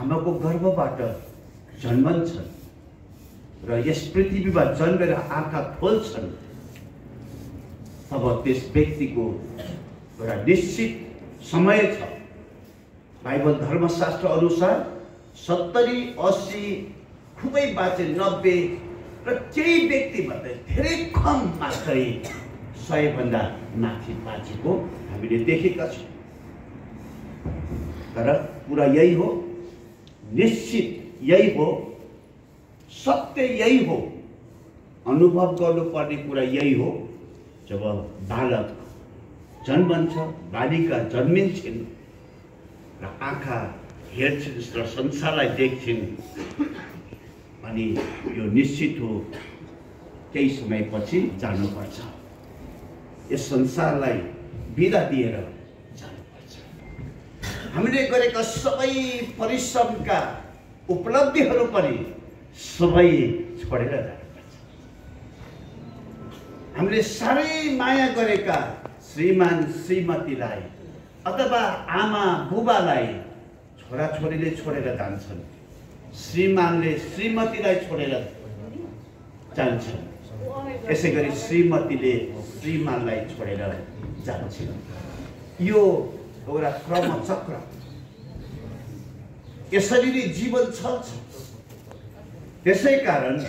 आमाको गर्भबाट जन्मन्छन् र यस पृथ्वीमा जन्मेर आँखा खोल्छन्, तब त्यस व्यक्तिको एउटा निश्चित समय छ। बाइबल धर्मशास्त्र अनुसार 70-80 खुबै बाँचे 90 र केही व्यक्ति भन्दा धेरै कम मात्रै 100 भन्दा माथि बाँचेको हामीले देखेका छौँ। तर कुरा यही हो, निश्चित यही हो, सत्य यही हो, अनुभव गर्नुपर्ने कुरा यही हो। जब बालक जन्मन्छ, बालिका जन्मिन्छन् र आँखा हेर्छिन् र संसारलाई देख्छिन्, अनि यो निश्चित हो केही समयपछि जानुपर्छ, यस संसारलाई बिदा दिएर जानुपर्छ। हामीले गरेका सबै परिश्रमका उपलब्धिहरू पनि सबै छोडेर जानुपर्छ। हामीले साह्रै माया गरेका श्रीमान श्रीमतीलाई अथवा आमा बुबालाई छोराछोरीले छोडेर जान्छन्, श्रीमानले श्रीमतीलाई छोडेर जान्छन्, यसै गरी श्रीमतीले श्रीमानलाई छोडेर जान्छन्। यो एउटा क्रमचक्र, यसरी नै जीवन चल्छ। त्यसै कारण